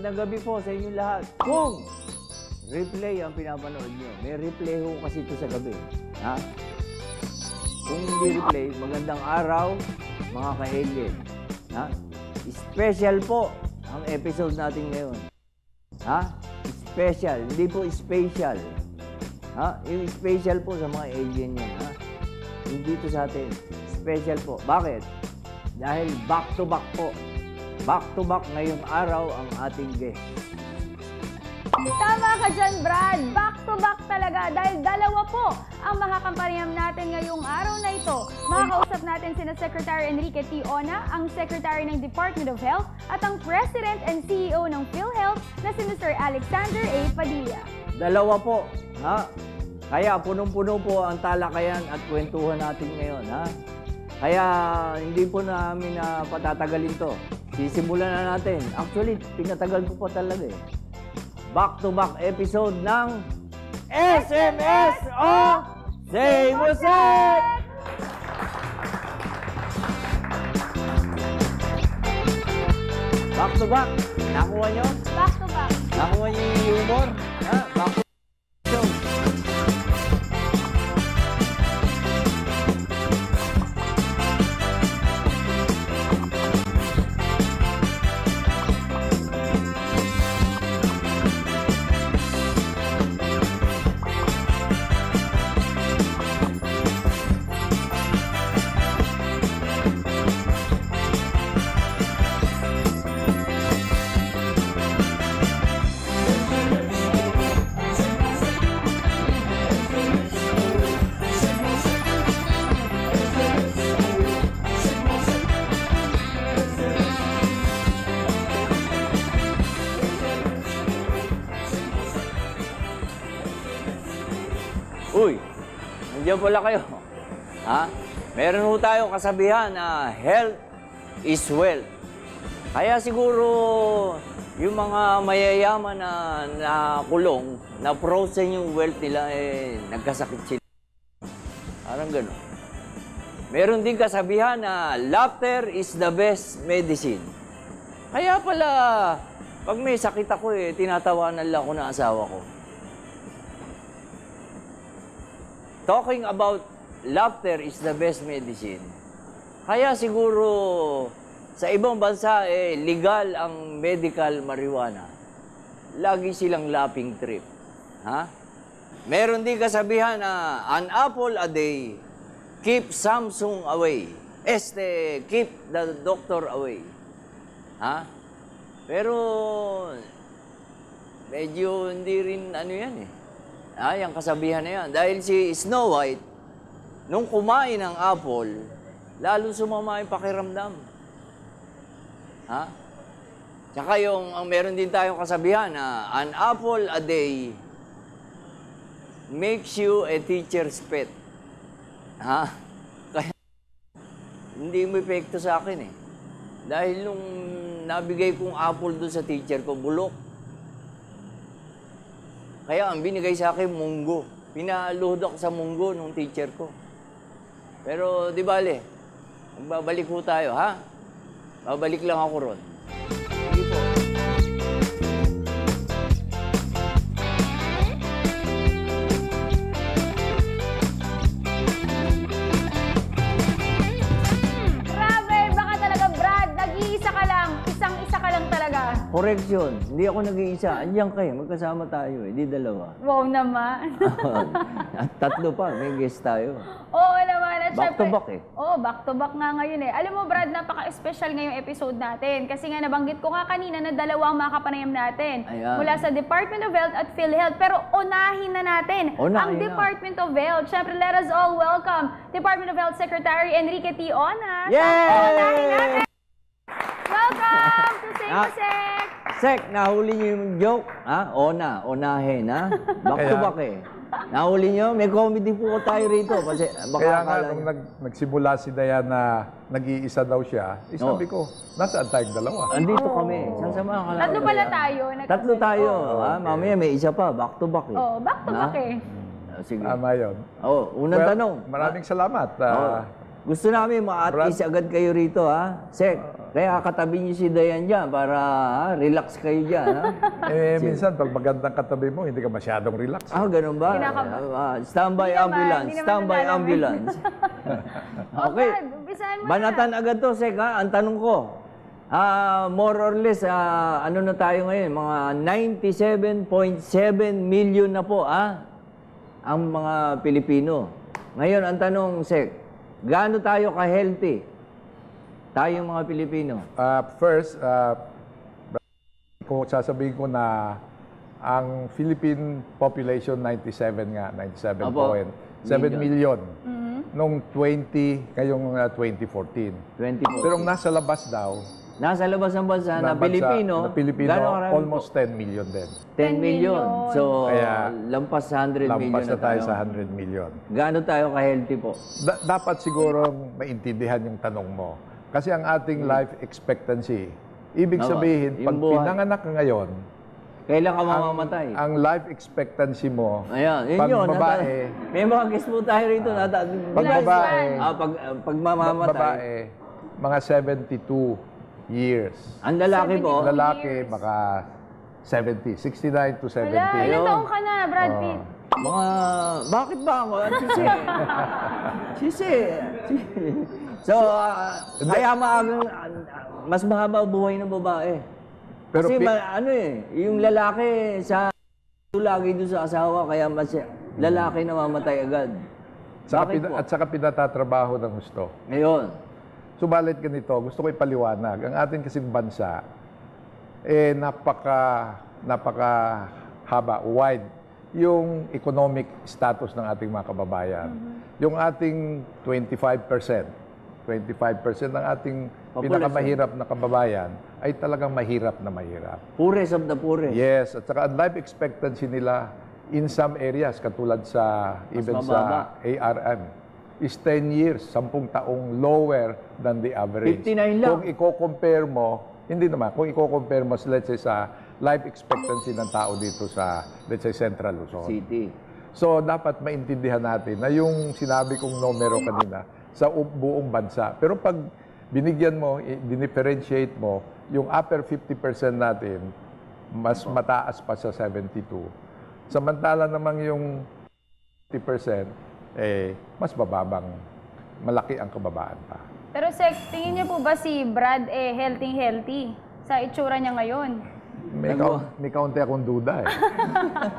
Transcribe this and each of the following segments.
magandang gabi po sa inyo lahat. Kung replay ang pinapanood nyo, may replay ho kasi ito sa gabi. Ha? Kung hindi replay, magandang araw, mga ka-alien. Ha? Special po ang episode natin ngayon. Ha? Special, hindi po special. Ha? Yung special po sa mga alien yan. Ha? Hindi ito sa atin. Special po. Bakit? Dahil back to back po. Back to back ngayong araw ang ating guest. Tama ka dyan, Brad. Back to back talaga dahil dalawa po ang makakapanayam natin ngayong araw na ito. Makakausap natin sina Secretary Enrique T. Ona, ang Secretary ng Department of Health at ang President and CEO ng PhilHealth na si Mr. Alexander A. Padilla. Dalawa po, ha? Kaya punong-puno po ang talakayan at kwentuhan natin ngayon, ha? Kaya hindi po namin patatagalin to. Sisimulan na natin. Actually, pinatagal ko pa talaga eh. Back-to-back episode ng SMS o Say Musik! Back-to-back. Nakuha nyo? Back to back. Nakuha nyo yung humor? Ha? Back-to-back. Uy, nandiyan pala kayo. Ha? Meron ho tayong kasabihan na health is wealth. Kaya siguro yung mga mayayaman na kulong, na frozen yung wealth nila, nagkasakit sila. Parang gano'n. Meron din kasabihan na laughter is the best medicine. Kaya pala, pag may sakit ako tinatawanan lang ako ng asawa ko. Talking about laughter is the best medicine. Kaya siguro sa ibang bansa legal ang medical marijuana. Lagi silang laughing trip. Ha? Meron din kasabihan na an apple a day keep Samsung away. Keep the doctor away. Ha? Pero medyo hindi rin ano yan yung kasabihan na yan. Dahil si Snow White, nung kumain ng apple, lalo sumama yung pakiramdam. Ha? Tsaka ang meron din tayong kasabihan na an apple a day makes you a teacher's pet. Ha? Kaya, hindi mo epekto sa akin Dahil nung nabigay kong apple doon sa teacher ko, bulok. Kaya ang binigay sa akin, munggo. Pinaluhod ako sa munggo nung teacher ko. Pero di bale, magbabalik po tayo, ha? Babalik lang ako ron. Sige po. Grabe, baka talaga, Brad. Nag-iisa ka lang. Isang-isa ka lang talaga. Correction, hindi ako nag-iisa. Andiyan kayo, magkasama tayo hindi dalawa. Wow naman. At tatlo pa, may guest tayo. Oo naman. At Back to syempre, back Oo, back to back nga ngayon Alam mo, Brad, napaka-special ngayong episode natin. Kasi nga nabanggit ko nga kanina na dalawang makapanayam natin. Ayan. Mula sa Department of Health at PhilHealth. Pero unahin na natin ang Department of Health. Syempre, let us all welcome Department of Health Secretary Enrique T. Ona. Yay! Unahin natin. Welcome to Say Musik! Sek, nahuli niyo yung joke? Ha? Onahin, ha? Back to back Nahuli niyo? May comedy po tayo rito. Kasi baka Kaya nga, nung nagsimula si Dayan na nag-iisa daw siya, sabi ko, nasaan tayong dalawa? Andito kami. Sasama ka lang. Tatlo pala tayo. Tatlo tayo. Ha? Mamaya may isa pa. Back to back Oh, back to back Sige. Tama yun. Unang tanong. Maraming salamat. Gusto namin ma-at-least agad kayo rito, ha? Sek, Kaya katabi niyo si Dayan dyan para relax kayo dyan. Ha? Minsan, pag magandang katabi mo, hindi ka masyadong relax. Ganun ba? Standby Hindi naman, ambulance. hindi naman Standby naglalaro. ambulance. Okay. Umpisahan mo Banatan na. agad to, Sek, ha? Ang tanong ko, more or less, ano na tayo ngayon? Mga 97.7 million na po, ang mga Pilipino. Ngayon, ang tanong, Sek, gaano tayo ka-healthy? Tayong mga Pilipino. First, kung sasabihin ko na ang Philippine population 97 nga, 97.7 million. Nung 20, ngayong 2014. 24. Pero nasa labas daw, Nasa labas ng bansa na Pilipino, gano'ng karami po? almost 10 million din. 10 million. So, Kaya, lampas sa 100 million Lampas na tayo tayo. sa 100 million. Gaano tayo ka-healthy po? Dapat siguro maintindihan yung tanong mo. Kasi ang ating life expectancy, ibig Tama. sabihin, Yung pag buhay. pinanganak ka ngayon, Kailan ka mamamatay? ang life expectancy mo, Ayan, yun pag yun. babae, May mga guest po tayo rito. pag babae, pag mamamatay. babae, mga 72 years. Ang lalaki po, Lalaki, baka 70, 69 to 70. Wala, ilang Ayun. taong ka na, Brad Pitt? bakit ba ako? Sisi. So, kaya mas mahaba buhay ng babae. Pero Kasi yung lalaki lagi doon sa asawa, kaya mas lalaki namamatay agad. Bakit po? At saka pinatatrabaho ng gusto. Ngayon, Subalit ganito, gusto ko ipaliwanag. Ang ating kasing bansa, napaka wide yung economic status ng ating mga kababayan. Yung ating 25% ng ating pinakamahirap na kababayan ay talagang mahirap na mahirap. poorest of the poorest. Yes, at saka ang life expectancy nila in some areas, katulad sa even mababa. sa ARM, is 10 years, 10 taong lower than the average. 59 lang. Kung i-compare mo, hindi naman, kung i-compare mo, let's say, sa life expectancy ng tao dito sa, let's say, Central Luzon. City. So, dapat maintindihan natin na yung sinabi kong numero kanina sa buong bansa. Pero pag binigyan mo, dinifferentiate mo, yung upper 50% natin, mas mataas pa sa 72. Samantala namang yung 50%, mas bababang, malaki ang kababaan pa. Pero Sek, tingin niyo po ba si Brad healthy sa itsura niya ngayon? May kaunti akong duda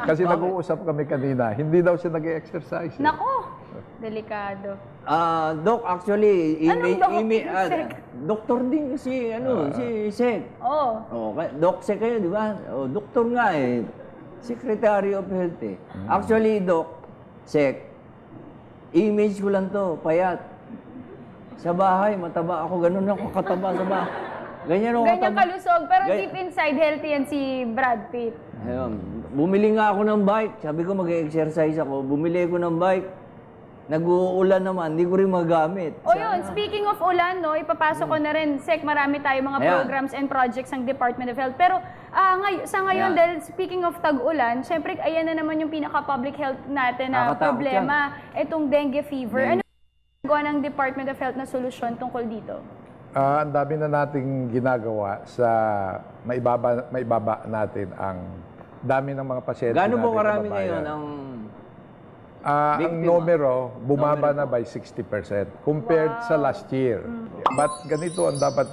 Kasi nag-uusap kami kanina, hindi daw siya nag-exercise. Nako, delikado. Doc, actually, Anong doc? Sek? doktor din si Sek. Oo. Doc Sek kayo, di ba? Doktor nga Secretary of Health Actually, Doc Sek, image ko lang to, payat. Sa bahay, mataba ako, ganun ako kataba sa bahay. Ganyan kalusog, pero deep inside, healthy yan si Brad Pitt. Ayun, bumili nga ako ng bike. Sabi ko mag-exercise ako. Bumili ako ng bike. Nag-uulan naman, hindi ko rin magamit. O yun, speaking of ulan, ipapasok ko na rin, Sek, marami tayo mga Ayan. programs and projects ng Department of Health. Pero sa ngayon, Ayan. dahil speaking of tag-ulan, syempre, ayan na naman yung pinaka-public health natin na Nakakatakot problema, itong dengue fever. Ano yung gawa ng Department of Health na solusyon tungkol dito? Ang dami na nating ginagawa sa maibaba natin ang dami ng mga pasyente Gaano natin po na karami kababayan. ngayon ang Ang Biktima. numero, bumaba na by 60% compared sa last year. But ganito ang dapat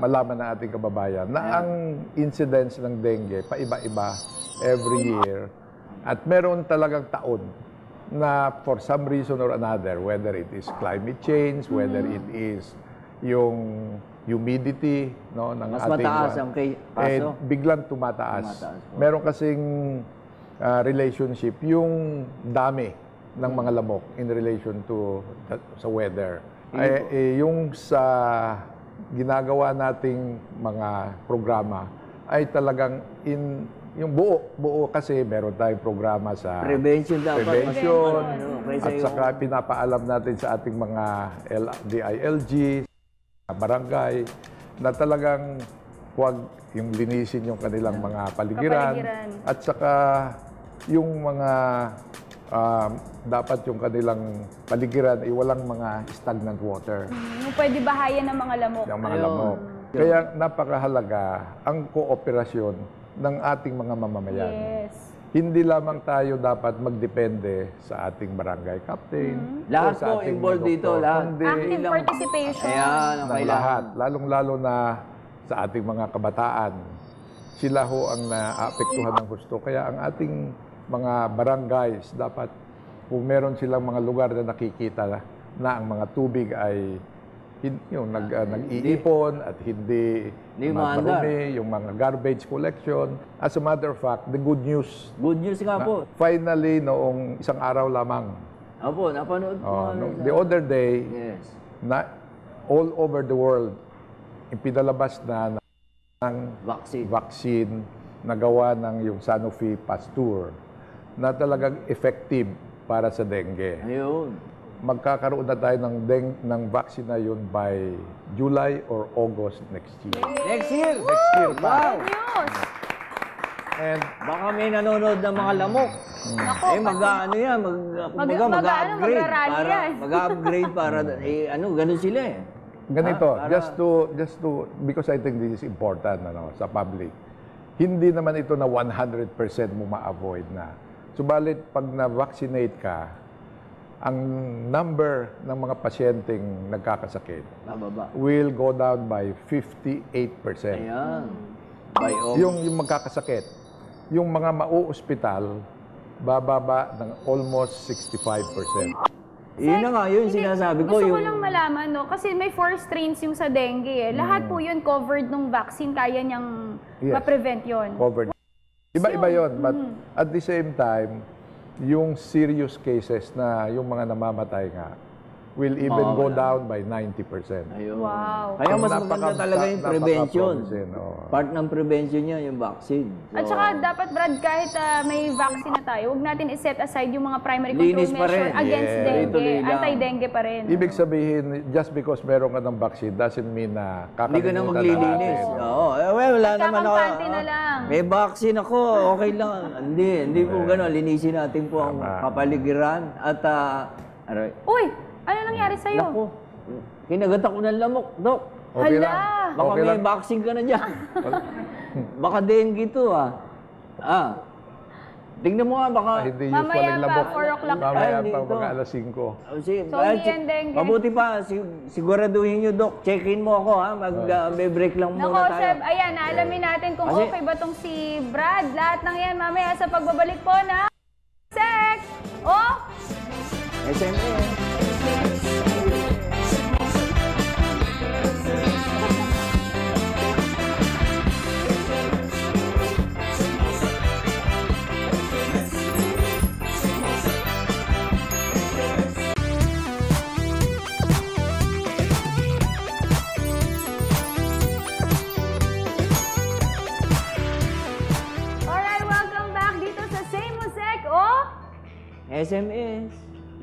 malaman ng ating kababayan na ang incidence ng dengue paiba-iba every year. At meron talagang taon na for some reason or another, whether it is climate change, whether it is yung humidity ng mas ating mataas ang kaso? biglang tumataas. Tumataas po. Meron kasing relationship yung dami ng mga lamok in relation to sa weather. Yung sa ginagawa nating mga programa ay talagang yung buo kasi meron tayong programa sa prevention dapat? prevention, Kaysa at saka pinapaalam natin sa ating mga DILG, barangay, na talagang huwag yung linisin yung kanilang mga paligiran. At saka yung mga dapat yung kanilang paligiran ay walang mga stagnant water. Yung pwede bahayan ng mga lamok. Yung mga Ayun. lamok. Kaya napakahalaga ang kooperasyon ng ating mga mamamayan. Yes. Hindi lamang tayo dapat magdepende sa ating barangay captain. Lahat o sa po ating involved doktor, dito, lahat. kundi Active participation. Ayan, ang ng kailangan. lahat, lalong-lalo na sa ating mga kabataan. Sila ho ang naapektuhan ng gusto. Kaya ang ating mga barangays, dapat kung meron silang mga lugar na nakikita na ang mga tubig ay nag-iipon at hindi maandar. marumi, yung mga garbage collection. As a matter of fact, the good news, Good news nga po. finally, noong isang araw lamang, Opo, napanood ko. the other day, Yes. na all over the world, ipinalabas na ng Vaccine. vaccine na gawa ng yung Sanofi Pasteur na talagang effective para sa dengue. Ayun. Magkakaroon na tayo ng vaccine na yun by July or August next year. Next year. Next year pa. Wow. News. And Baka may nanonood ng mga lamok. Nako, Mag-ano yan, mag-upgrade. mag-rally yan. Mag-upgrade para, ganun sila eh. ganito, Para- just to, because I think this is important sa public, hindi naman ito na 100% mo ma-avoid na. Subalit, pag na-vaccinate ka, ang number ng mga pasyenteng nagkakasakit Bababa. will go down by 58%. Ayan. By August. Yung magkakasakit. Yung mga mau-ospital, bababa ng almost 65%. Yun na nga, yun Hindi, sinasabi ko. Gusto ko Yung, lang malaman, no? Kasi may 4 strains yung sa dengue eh. Lahat po yun covered nung vaccine, kaya niyang Yes. ma-prevent yun. Covered. Iba-iba yun. But at the same time, yung serious cases na yung mga namamatay nga will even go down by 90%. ayun. Wow. Kaya mas Napaka- maganda talaga yung prevention. napaka-promising, oo. Part ng prevention niya, yung vaccine. At saka dapat, Brad, kahit may vaccine na tayo, huwag natin i-set aside yung mga primary Linis control pa rin. measure against Yes. dengue. Tuloy lang. Anti-dengue pa rin. Ibig sabihin, just because meron ka ng vaccine doesn't mean na Hindi ka na kakalimutan maglilinis. natin. Oo. Wala naman ako. Kakampante na lang. May vaccine ako, okay lang. Hindi po gano'n. Linisin natin po ang Tama. kapaligiran. At, Uy! Ano nangyari sa'yo? naku, kinagat ako ng lamok, Dok. Okay Hala! lang. Baka Okay may lang. vaccine ka na dyan. Baka dengue to, tingnan mo nga, baka... Hindi Mamaya usually pa, labok. 4 o'clock pa. Mamaya Ay, pa, dito. mga alas 5. Sige, So, hindi yan dengue. Mabuti pa, siguraduhin nyo, Dok. Check-in mo ako, ha? Mag-break lang Nako, muna Seb, tayo. ayan, alamin natin kung Kasi- okay ba tong si Brad. Lahat ng yan mamaya sa pagbabalik po na Sek! Oh! SMA. Alright, welcome back dito sa Same Sek. Oh! SMS.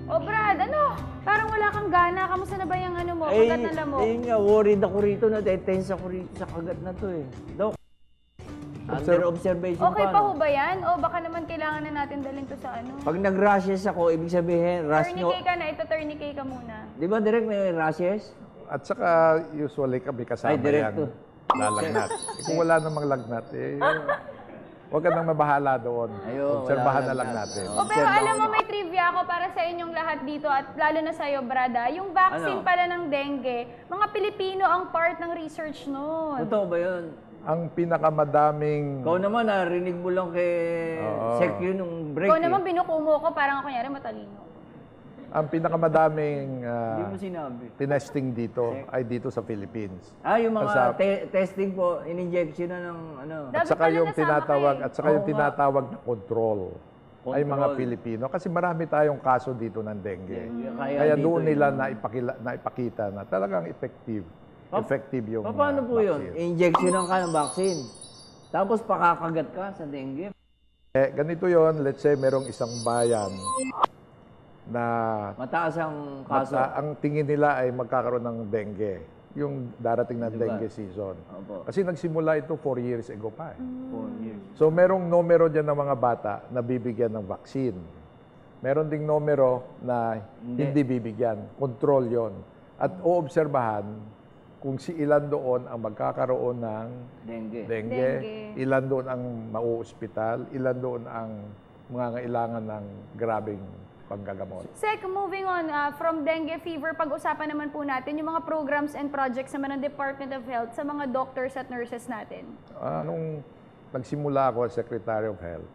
Oh, Brad, ano? Parang wala kang gana. Kamusta na ba yung ano mo? Kagat na lamok? Ayun nga, worried ako rito, na-tense ako rito sa kagat na to eh. Dok, under observation Okay pa. pa no? ho ba yan? O baka naman kailangan na natin dalhin to sa ano? Pag nag-rashes ako, ibig sabihin, rash nyo. Tourniquet ka na. Ito, tourniquet ka muna. Di ba direct may rashes? At saka usually kami kasama Ay, direkto. lalagnat. Kung wala namang lagnat, huwag ka nang mabahala doon. Ayun, Obserbahan wala na lang lagnat. natin. Oo. O pero Observe alam mo, ako. may trivia ako para sa inyong lahat dito at lalo na sa'yo, Brada. Yung vaccine Ano? pala ng dengue, mga Pilipino ang part ng research nun. Totoo ba yun? Ang pinakamadaming... Ikaw naman, narinig mo lang kay Oo. Sek yun nung break Ikaw eh. naman binukumo ko, parang ako kunyari matalino. Ang pinakamadaming Hindi mo sinabi. tinesting dito ay dito sa Philippines. Yung mga Sa- testing po, in-injection na ng ano. Dapat At saka pala yung nasama tinatawag ka eh. at saka Oo yung nga. tinatawag na control ay mga Control. Pilipino kasi marami tayong kaso dito ng dengue. dito Kaya doon eh. nila naipakita na talagang effective. Effective yung Paano po yun? vaccine. Injection ka ng vaccine. Tapos pakakagat ka sa dengue. Ganito yon, let's say merong isang bayan na Mataas ang kaso. ang tingin nila ay magkakaroon ng dengue. Yung darating na Diba? dengue season. Opo. Kasi nagsimula ito 4 years ago pa. 4 years. So merong numero dyan ng mga bata na bibigyan ng vaccine. Meron ding numero na hindi bibigyan. Control yon. At oobserbahan kung si ilan doon ang magkakaroon ng Dengue. dengue, ilan doon ang mauospital, ilan doon ang mangangailangan ng grabing panggagamot. Sec, moving on from dengue fever, pag-usapan naman po natin yung mga programs and projects naman ng Department of Health sa mga doctors at nurses natin. Nung nagsimula ako as Secretary of Health,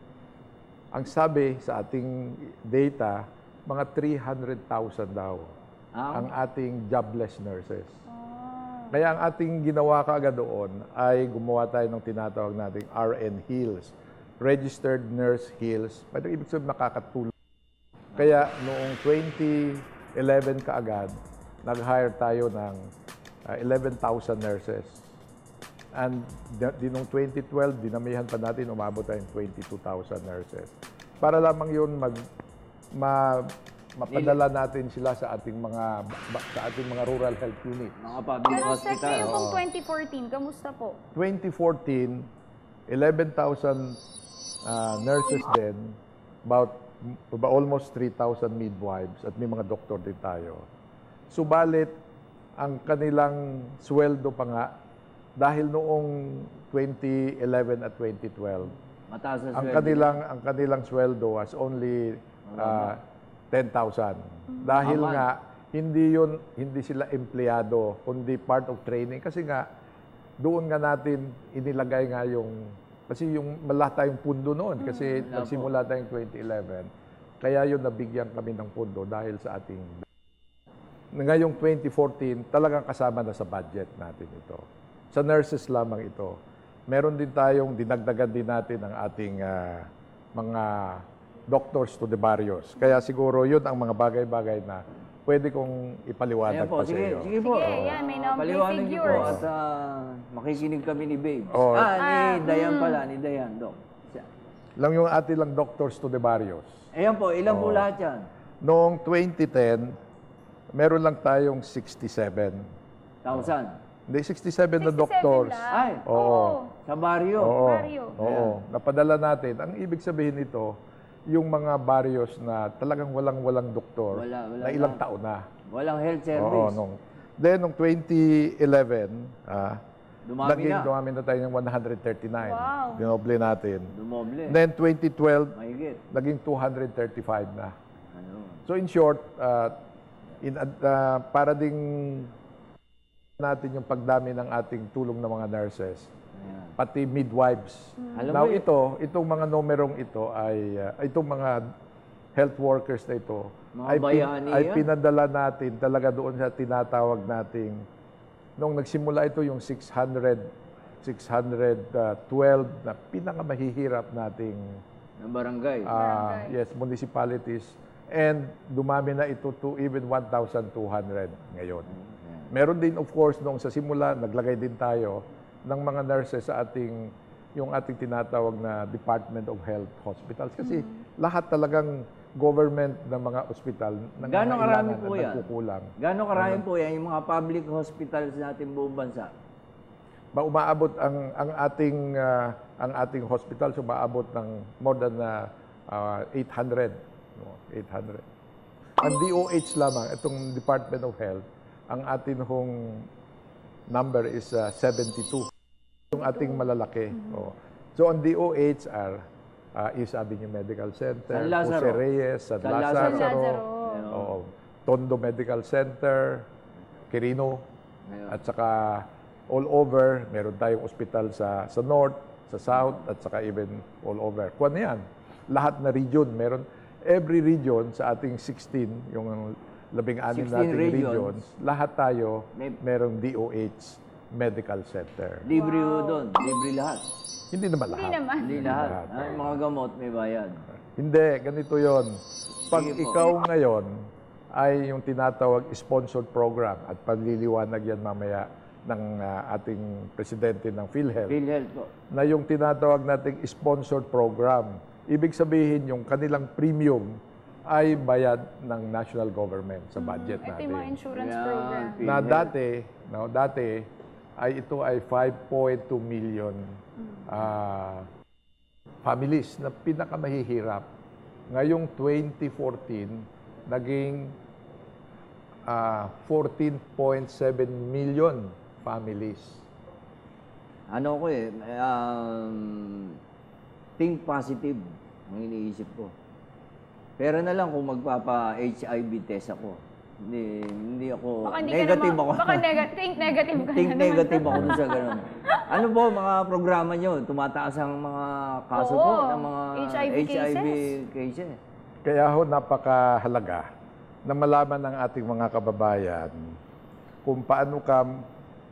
ang sabi sa ating data, mga 300,000 daw ang ating jobless nurses. Kaya ang ating ginawa kaagad doon ay gumawa tayo ng tinatawag nating RN Hills, Registered Nurse Hills. Pero ibig sabihin makakatulong. Kaya noong 2011 kaagad, nag-hire tayo ng 11,000 nurses. And noong 2012, dinamihan pa natin, umabot tayong 22,000 nurses. Para lamang yun mapadala natin sila sa ating mga rural health unit. Mga public Pero Sec, hospital. kayo pong 2014, kamusta po? 2014, 11,000 nurses din, about almost 3,000 midwives at may mga doktor din tayo. Subalit, ang kanilang sweldo pa nga, dahil noong 2011 at 2012, Mataas na ang sweldo. kanilang sweldo was only 10,000. Dahil Aman. nga hindi sila empleyado kundi part of training kasi nga doon nga natin inilagay nga kasi yung wala tayong pundo noon kasi nagsimula tayong 2011. Kaya yun nabigyan kami ng pundo dahil sa ating ngayong 2014 talagang kasama na sa budget natin ito. Sa nurses lamang ito. Meron din tayong dinagdagan din natin ang ating mga doctors to the barrios. Kaya siguro yun ang mga bagay-bagay na pwede kong ipaliwanag Ayan po, pa sa sige, iyo. sige po. Sige, yan, may number Paliwanag niyo po figures. at makikinig kami ni Babe. Oh. Ni Dayan pala, ni Dayan, Dok. Lang yung ating lang doctors to the barrios. Ayan po, ilan po lahat yan? Noong 2010, meron lang tayong 67. 1,000. Hindi, 67 na 67 doctors. lang. Ay, Oo. sa baryo. Oo. Barrio. Oo. Napadala natin. Ang ibig sabihin nito, yung mga barrios na talagang walang doktor Wala na ilang na. taon na. Walang health Oo, service. Then, noong 2011, Dumami na tayo ng 139. Wow. Dinoble natin. Dumoble. Then, 2012, Mahigit. naging 235 na. Ano? So, in short, para ding natin yung pagdami ng ating tulong ng mga nurses, Ayan. pati midwives. Alam Now mo itong mga numerong ito itong mga health workers na ito Mga bayani ay yan. pinadala natin talaga doon sa tinatawag nating nung nagsimula ito yung 612 na pinakamahihirap nating Ng barangay. yes, municipalities, and dumami na ito to even 1,200 ngayon. Meron din, of course, noong sa simula, naglagay din tayo ng mga nurses sa yung ating tinatawag na Department of Health Hospitals. Kasi lahat talagang government ng mga ospital Gano'ng karami po yan? nagkukulang. Gano'ng karami po yan yung mga public hospitals natin buong bansa? Umaabot ang ating hospital, umaabot ng more than 800. No, 800. Ang DOH lamang, itong Department of Health, ang atin hong number is 72. Yung ating malalaki. Oh. So, ang DOH is Avenue Medical Center, San Lazaro. Jose Reyes, San San Lazaro. Lazaro, San oo, Tondo Medical Center, Quirino, Ayun. at saka all over, meron tayong ospital sa North, sa South, at saka even all over. Kung ano yan, lahat na region, meron, every region sa ating 16, yung 16 16 nating regions. regions, lahat tayo May- merong DOH Medical Center. Libre ho doon. Libre lahat. Hindi naman lahat. Hindi naman. Hindi lahat. Yung mga gamot may bayad. Hindi, ganito yon. Pag Sige po. ikaw ngayon ay yung tinatawag sponsored program at pagliliwanag yan mamaya ng ating presidente ng PhilHealth, PhilHealth po. na yung tinatawag nating sponsored program. Ibig sabihin yung kanilang premium ay bayad ng national government sa budget Ito natin. yung mga insurance Ayan, program. Na PhilHealth. dati ay ito ay 5.2 million families na pinakamahihirap. Ngayong 2014, naging 14.7 million families. Ano ko think positive ang iniisip ko. Pero na lang kung magpapa-HIV test ako. Hindi ako, Baka hindi negative ka ako. naman, baka think negative ka Think na naman. negative ako dun sa ganun. Ano po mga programa nyo? Tumataas ang mga kaso Oo, po ng mga HIV cases. Kaya ho, napakahalaga na malaman ng ating mga kababayan kung paano ka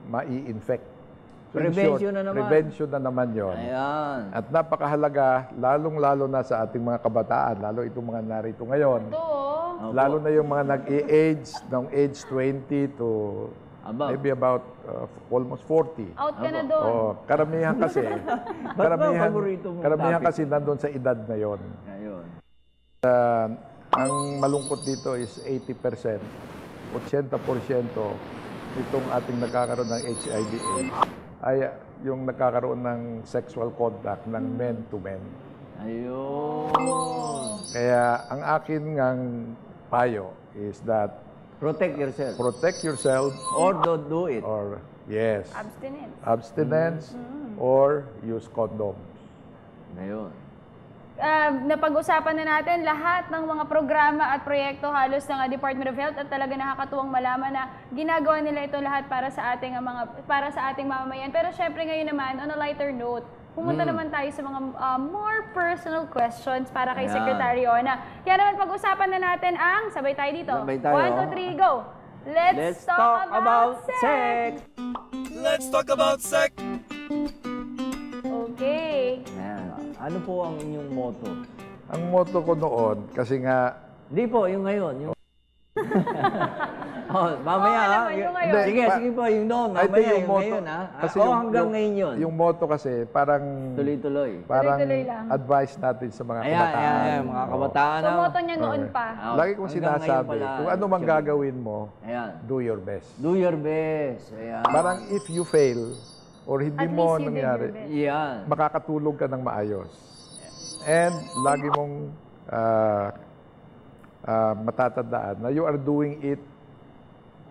mai-infect. So, in Prevention short, na naman. Prevention na naman yon. Ayan. At napakahalaga, lalong-lalo na sa ating mga kabataan, lalo itong mga narito ngayon, Ito, Opo. lalo na yung mga nag-i-age, ng age 20 to Above. maybe about almost 40. out ka na Opo. doon. Karamihan kasi, Ba't ba paborito mong karamihan topic? kasi nandun sa edad na yon. Ayun. Ang malungkot dito is 80%, 80% nitong ating nagkakaroon ng HIV/AIDS ay yung nagkakaroon ng sexual contact ng men to men. Ayun. Kaya ang akin ngang payo is that Protect yourself. protect yourself Or don't do it. or yes, Abstinence. abstinence or use condoms. Ayun. Napag-usapan na natin lahat ng mga programa at proyekto halos ng Department of Health at talaga nakakatuwang malaman na ginagawa nila ito lahat para sa ating mamamayan. Pero syempre ngayon naman, on a lighter note, pumunta naman tayo sa mga more personal questions para kay Ayan. Secretary Ona. Kaya naman pag-usapan na natin ang, sabay tayo dito. Sabay tayo. 1, 2, 3, go! Let's talk about sex! Let's talk about sex. Okay. Ayan. Ano po ang inyong motto? Ang motto ko noon, kasi nga, Hindi po, yung ngayon. Yung... mamaya Oo, ha. naman, yung ngayon. Sige, sige po, yung noon. ay, Mamaya, ito yung ngayon ha. kasi Hanggang ngayon yun. Yung motto kasi, parang Tuloy-tuloy. Tuloy-tuloy lang. advice natin sa mga Ayan, kabataan. ayan, ayan, mga kabataan. So, ha? motto niya noon pa. Ah, Lagi kong hanggang ngayon sinasabi, pala, kung ano mang Chairman. gagawin mo, Ayan. do your best. Do your best. Ayan. Parang if you fail, or hindi At mo least you did nangyari, your best. Yan. makakatulog ka ng maayos. And lagi mong matatandaan na you are doing it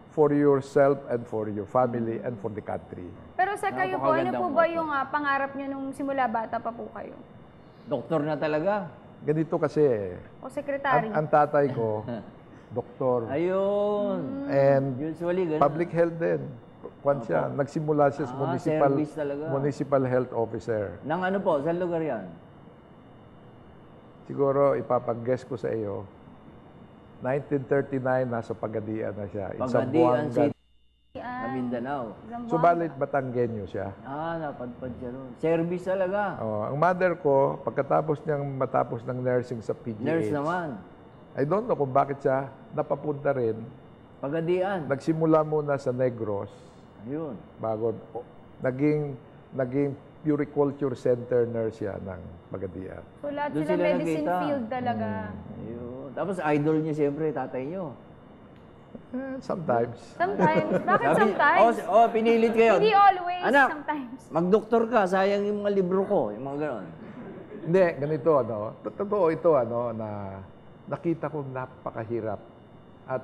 for yourself and for your family and for the country. Pero sa kayo po, ano Napakagandang po ba motto. yung pangarap nyo nung simula bata pa po kayo? Doktor na talaga. Ganito kasi, O sekretary? ang tatay ko, doktor, Ayun. and Usually, ganun. public health din. Kwan siya, nagsimula siya sa service talaga. municipal health officer. Nang ano po, saan lugar yan? Siguro ipapag-guess ko sa iyo, 1939 nasa Pagadian na siya. In Pagadian Zamboanga. City, sa Mindanao. Zamboanga. Subalit Batanggenyo siya. Napadpad siya ron. Service talaga. Ang mother ko, pagkatapos niyang matapos ng nursing sa PGH, Nurse naman. I don't know kung bakit siya napapunta rin. Pagadian. Nagsimula muna sa Negros, Ayun. bago naging puriculture center nurse siya ng Pagadian. So lahat Doon sila sila medicine nakita. field talaga. Ayun. Tapos idol niyo siyempre, tatay niyo. Sometimes. Sometimes. Bakit sometimes? Pinilit kayo. Hindi always, Anak, sometimes. magdoktor ka, sayang yung mga libro ko. Yung mga gano'n. Hindi, ganito, totoo ito, na nakita ko napakahirap at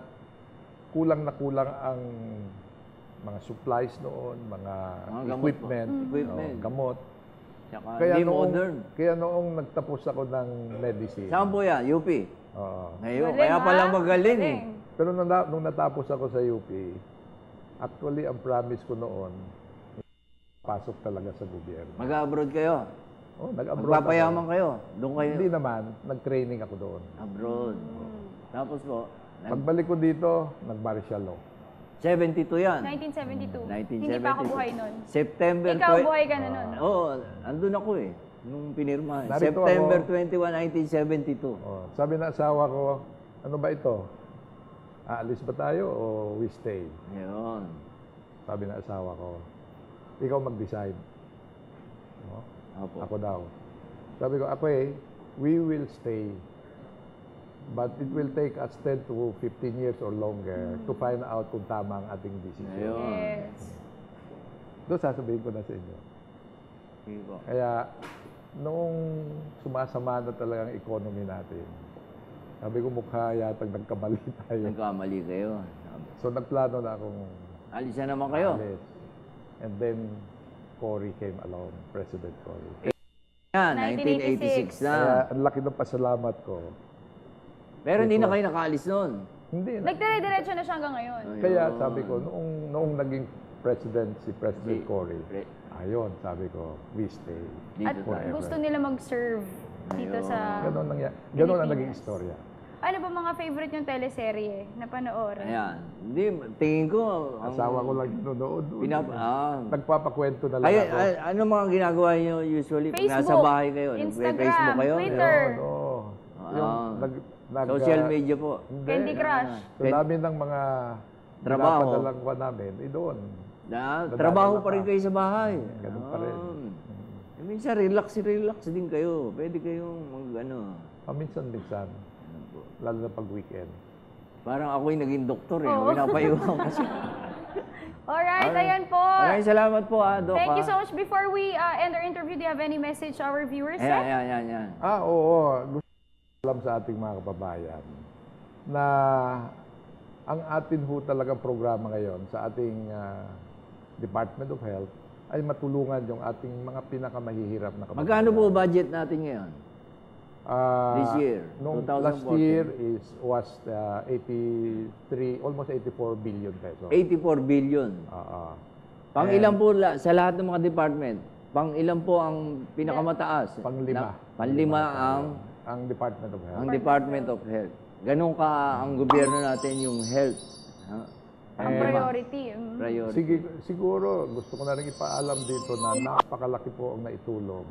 kulang na kulang ang mga supplies noon, mga Mga gamot equipment, po. Equipment. gamot. Tsaka hindi modern. Kaya noong nagtapos ako ng medicine, Saan po yan? UP? Ngayon, Galing, kaya pala ha? magaling eh. Galing. pero nung natapos ako sa UP, actually, ang promise ko noon, pasok talaga sa gobyerno. Mag-abroad kayo. Nag-abroad Magpapayaman ako. kayo. Doon kayo. Hindi naman, nag-training ako doon. Abroad. Tapos po, Pagbalik ko dito, nag-martial law. 72 yan. 1972. Hindi pa ako buhay nun. September Ikaw buhay ka na nun. Oo, andun ako eh. Nung pinirma. Narito September ako. 21, 1972. Sabi na asawa ko, ano ba ito? Aalis ba tayo o we stay? Yun. Sabi na asawa ko, ikaw mag-decide. Opo. Ako daw. Sabi ko, we will stay. But it will take us 10 to 15 years or longer to find out kung tama ang ating decision. Ayun. Yes. Doon sasabihin ko na sa inyo. Sige po. Kaya, noong sumasama na talagang economy natin, sabi ko mukha yatang nagkamali tayo. Nagkamali kayo. So, nagplano na akong Alis na naman kayo. alis. And then, Cory came along, President Cory. Yan, 1986 1986 na. Kaya, ang laki ng pasalamat ko. Pero hindi na kayo nakaalis noon. Hindi na. Nagdire-diretso na siya hanggang ngayon. Kaya sabi ko, noong naging President si President Cory, ayun, sabi ko, we stay. At forever. gusto nila mag-serve dito sa... Ganon ang naging istorya. Ano ba mga favorite yung teleserye na panoorin? Ayan. Hindi, tingin ko... Asawa ko lang nanonood. Nagpapakwento na lang Ay, ako. ano mga ginagawa niyo usually pag nasa Facebook, bahay kayo? Instagram, Facebook kayo? Twitter. Social media po. Candy Crush. Sa dami ng mga Trabaho. pinapadalang ko namin, doon. Trabaho pa rin kayo sa bahay. Ganun pa rin. Minsan relax din kayo. Pwede kayong Paminsan-minsan. Lalo na pag weekend. Parang ako'y naging doktor eh. Pinapayuhan kasi. Alright, ayan po. Maraming salamat po, Doc. Thank you so much. Before we end our interview, do you have any message to our viewers? Ayan. Oo. Gusto ko alam sa ating mga kababayan na ang atin ho talagang programa ngayon sa ating Department of Health ay matulungan yung ating mga pinakamahihirap na kababayan. Magkano po budget natin ngayon? This year, Nung 2014. last year was almost 84 billion pesos. 84 billion. Pang ilan po sa lahat ng mga department? Pang ilan po ang pinakamataas? Panglima. Panlima ang Department of Health. ang Department of Health. Ganun ka ang gobyerno natin yung health. Ang priority. Siguro gusto ko na rin ipaalam dito na napakalaki po ang naitulong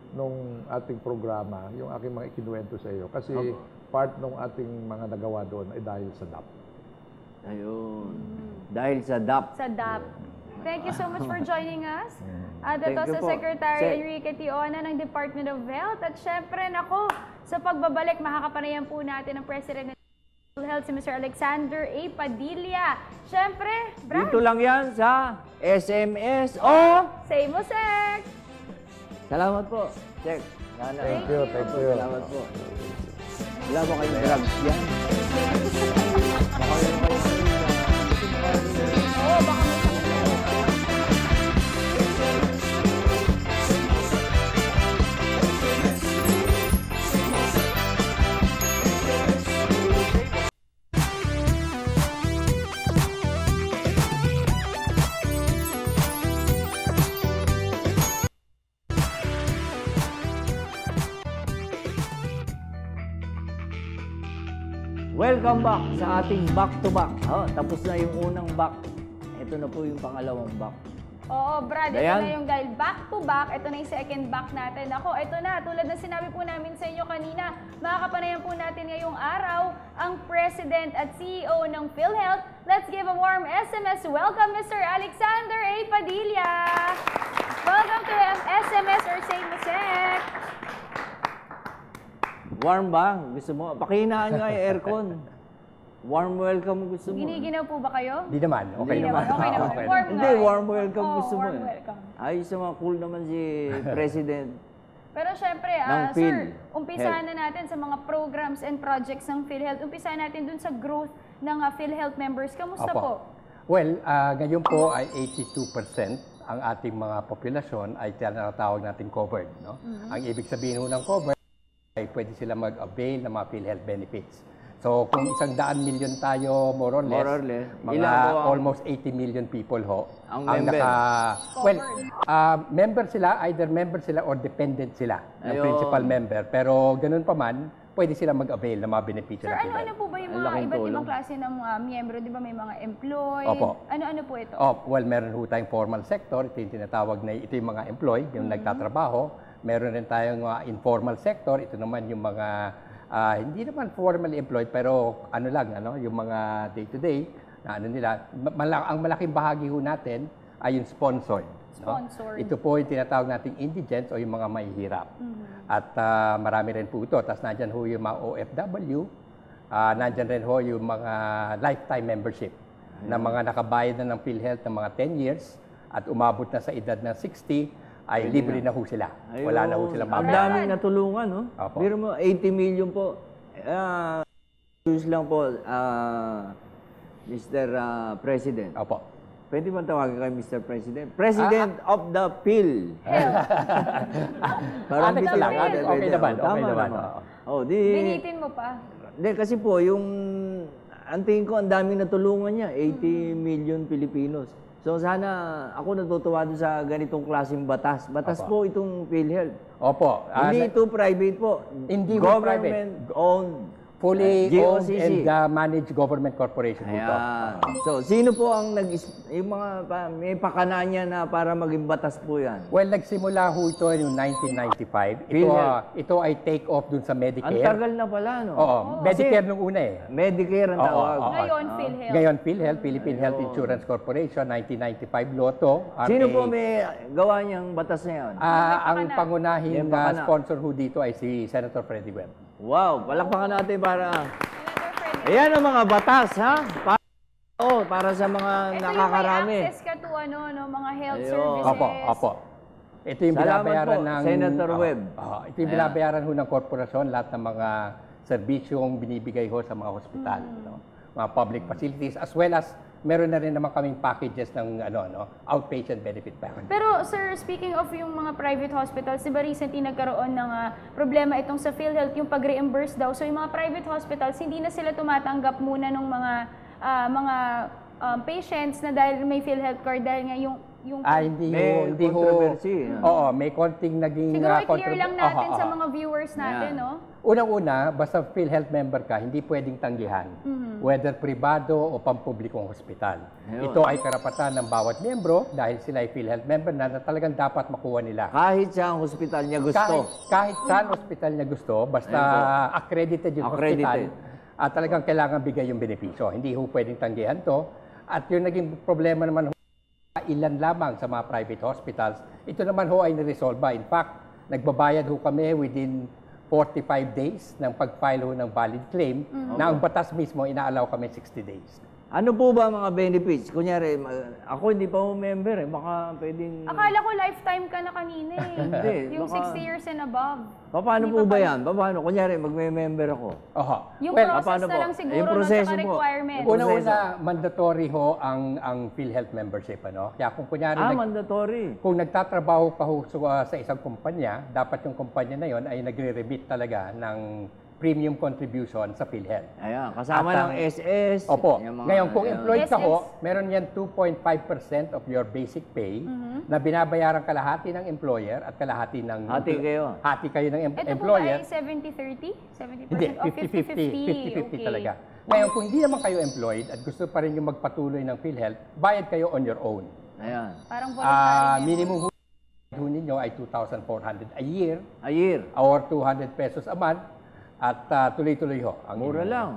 nung ating programa, yung aking mga ikinuwento sa iyo. Kasi part ng ating mga nagawa doon ay dahil sa DAP. Ayun. Dahil sa DAP. Sa DAP. Thank you so much for joining us. Thank Dato you sa po. Secretary Enrique Tiona ng Department of Health. At syempre, sa pagbabalik, makakapanayan po natin ang President ng Health, si Mr. Alexander A. Padilla. Syempre, Brad, Dito lang yan sa SMS o... say mo, Sec! Salamat po. Check. Thank you. Salamat po. Wala ba kayong drugs yan? Baka yun kayo. Oo, baka may Welcome back sa ating back-to-back. Tapos na yung unang back. Ito na po yung pangalawang back. Oo, Brad, ito Dayan. na yung dahil back-to-back, ito na yung second back natin. Ito na, tulad ng sinabi po namin sa inyo kanina, makakapanayan po natin ngayong araw ang President at CEO ng PhilHealth. Let's give a warm SMS. Welcome, Mr. Alexander A. Padilla. Welcome to SMS or Say Mo, Sec. Warm ba? Gusto mo? Pakihinaan nga yung aircon. Warm welcome gusto mo. Giniginaw po ba kayo? Di naman. Okay Hindi naman. Okay naman. Okay. Warm Hindi, naman. warm welcome Oo, gusto mo. warm welcome. Ayos naman, cool naman si President. Pero syempre, Ng sir, Phil umpisahan Health. na natin sa mga programs and projects ng PhilHealth. Umpisahan natin dun sa growth ng PhilHealth members. Kamusta Opo. po? Well, ngayon po ay 82% ang ating mga populasyon ay tinatawag natin covered. No? Ang ibig sabihin ho ng covered ay pwede sila mag-avail ng mga PhilHealth benefits. So kung 100 million tayo, more or less, mga ilan po ang- almost 80 million people ho Ang member? member sila, either member sila or dependent sila ng Ayun. principal member. Pero ganun pa man, pwede sila mag-avail ng mga benepisyo Sir, ng ano-ano PhilHealth. po ba yung Ang mga laking iba't tulong. ibang klase ng miyembro? Di ba may mga employee? Opo. Ano-ano po ito? Well, meron ho tayong formal sector. Ito yung tinatawag na ito yung mga employee, yung nagtatrabaho. Meron rin tayong informal sector. Ito naman yung mga hindi naman formally employed pero yung mga day-to-day na nila. Ang malaking bahagi ho natin ay yung sponsored. No? Sponsored. Ito po yung tinatawag nating indigents o yung mga mahihirap. At marami rin po ito. Tapos nandyan ho yung mga OFW. Nandyan rin ho yung mga lifetime membership na mga nakabayad na ng PhilHealth ng mga 10 years at umabot na sa edad ng 60 ay libre na ho sila. Wala na ho silang Ang babayad. daming natulungan, no? Opo. Biro mo, 80 million po. Lang po, Mr. President. Opo. Pwede ba tawagin kay Mr. President? President of the Phil. Parang Alex bitin lang, ako, Alex, okay pwede. naman, Tama okay naman. naman. Oo. Oh, di... Binitin mo pa. Hindi, kasi po, yung... Ang tingin ko, ang daming natulungan niya. 80 million Filipinos. So sana ako natutuwa doon sa ganitong klaseng batas. Batas po itong PhilHealth. Opo. Hindi ito private po. Hindi po Government-owned. Fully owned GOCC. and managed government corporation po ito. Ayan. So, sino po ang yung mga may pakana niya na para maging batas po yan? Well, nagsimula ho ito yung 1995. PhilHealth. Ito ay take off dun sa Medicare. Ang tagal na pala, no? Oo, Kasi Medicare nung una eh. Medicare ang Oo, tawag. oo. Ngayon, PhilHealth. Ngayon, PhilHealth, Philippine Health Insurance Corporation, 1995 Lotto. Sino RA. po may gawa niyang batas na yan? Ang pangunahing May pakana. sponsor ho dito ay si Senator Freddie Webb. Wow, palakpakan natin para... Senator Freddy. Ayan ang mga batas, ha? Para sa mga Ito nakakarami. yung may access ka to mga health Ayun. services. Opo. Ito yung Salamat binabayaran po, ng... Senator Webb. Ito yung binabayaran ho ng korporasyon, lahat ng mga serbisyong binibigay ho sa mga hospital. No? Mga public facilities, as well as meron na rin naman kaming packages ng outpatient benefit package. Pero sir, speaking of yung mga private hospitals, di ba recently nagkaroon ng problema itong sa PhilHealth, yung pag-reimburse daw. So yung mga private hospitals, hindi na sila tumatanggap muna ng mga patients na dahil may PhilHealth card dahil nga yung Hindi May hindi controversy. Oo, may konting naging siguro i-clear lang natin sa Oo. mga viewers natin, Yan. no? Unang-una, basta PhilHealth member ka, hindi pwedeng tanggihan. Whether pribado o pampublikong hospital. Ayun. Ito ay karapatan ng bawat miyembro dahil sila ay PhilHealth member na talagang dapat makuha nila. Kahit sa hospital niya gusto. Kahit saan hospital niya gusto, basta accredited yung Accredited. hospital, at talagang kailangan bigay yung benepisyo. Hindi ho pwedeng tanggihan to. At yung naging problema naman ilan lamang sa mga private hospitals, ito naman ho ay niresolba. In fact, nagbabayad ho kami within 45 days ng pag-file ho ng valid claim na ang batas mismo inaalaw kami 60 days. Ano po ba mga benefits? Kunyari, ako hindi pa ho member eh. Baka pwedeng... Akala ko lifetime ka na kanina eh. Hindi, Yung baka- 60 years and above. Paano Hindi po pa ba pala. yan? Paano? Kunyari, magme-member ako. Oho. Yung Well, process paano na po? lang siguro Yung nun, proseso saka po. requirement. Una-una, mandatory ho ang PhilHealth membership. Kaya kung kunyari, Mandatory. kung nagtatrabaho ka ho sa isang kumpanya, dapat yung kumpanya na yon ay nagre-remit talaga ng premium contribution sa PhilHealth. Ayan, kasama At ang- ng SS. Opo. yung mga- Ngayon, kung ayan. employed ka SS. ho, meron yan 2.5% of your basic pay na binabayaran kalahati ng employer at kalahati ng... Hati kayo. Hati kayo ng Ito po ba employer. ay 70-30? 70%? Hindi, O 50-50. 50-50 Okay. talaga. Ngayon, kung hindi naman kayo employed at gusto pa rin yung magpatuloy ng PhilHealth, bayad kayo on your own. Ayan. Parang voluntary. Minimum ho ninyo ay 2,400 a year A year. or 200 pesos a month at tuloy-tuloy ho. Ang Mura inyong- lang.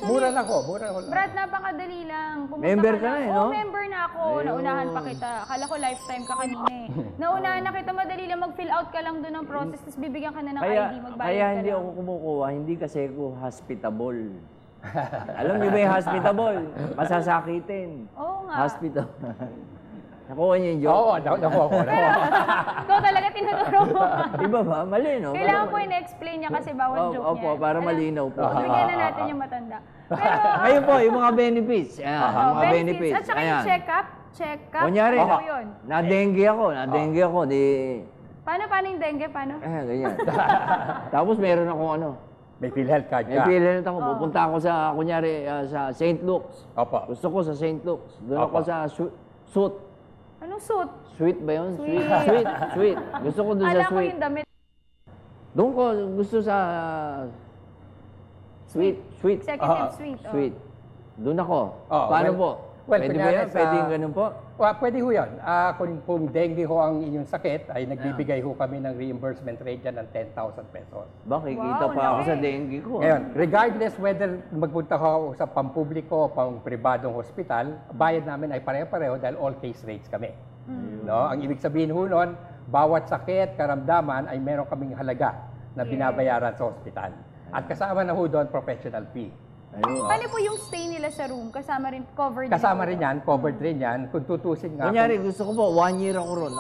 Mura lang ho. Mura lang. Brad, napakadali lang. Pumunta Member ka na eh, no? Oo, member na ako. Ayun. Naunahan pa kita. Akala ko lifetime ka kanina eh. Naunahan na kita, madali lang mag-fill out ka lang doon ng process, tapos bibigyan ka na ng ID, magbayad Kaya ka hindi lang. ako kumukuha, hindi kasi ako hospitable. Alam niyo ba yung hospitable? Masasakitin. Oo nga. Hospitable. Nakuha niyo yung joke? Oo, nakuha ko. Ikaw talaga tinuturo mo. Iba ba? Mali, no? Kailangan po in-explain niya kasi bawat joke Opo, niya. para Alam, malinaw po. Bigyan na natin yung matanda. Pero, Ngayon po, yung mga benefits. Ayan, yung mga benefits. At saka yung Ayan. check-up. Kunyari, Ano yun? na-dengue ako, di... Paano yung dengue? Paano? Ganyan. Tapos meron akong ano, May PhilHealth card may ka. PhilHealth ako. Pupunta ako sa, kunyari, sa St. Luke's. Opo. Gusto ko sa St. Luke's. Doon ako Opo. sa suit. Anong suit? Sweet ba yun? Sweet. Sweet. Gusto ko doon sa Alam ko sweet. yung damit. Doon ko gusto sa sweet. Executive suite. oh. Sweet. Doon ako. Oh, Paano well- po? well, Pwede ba kunyari yan? sa- Pwede yung ganun po? Pwede ho yan. Kung dengue ho ang inyong sakit, ay nagbibigay ho kami ng reimbursement rate dyan ng 10,000 pesos. Ba, kikita Wow, pa ako laki. sa dengue ko. Ngayon, regardless whether magpunta ko sa pampubliko o pang pribadong hospital, bayad namin ay pareho-pareho dahil all case rates kami. No? Ang ibig sabihin ho nun, bawat sakit, karamdaman ay meron kaming halaga na binabayaran sa hospital. At kasama na ho doon professional fee. Ayun. Paano po yung stay nila sa room? Kasama rin, covered Kasama din rin yan, covered rin yan. Kung tutusin nga, Kunyari, gusto ko po, 1 year ako ron.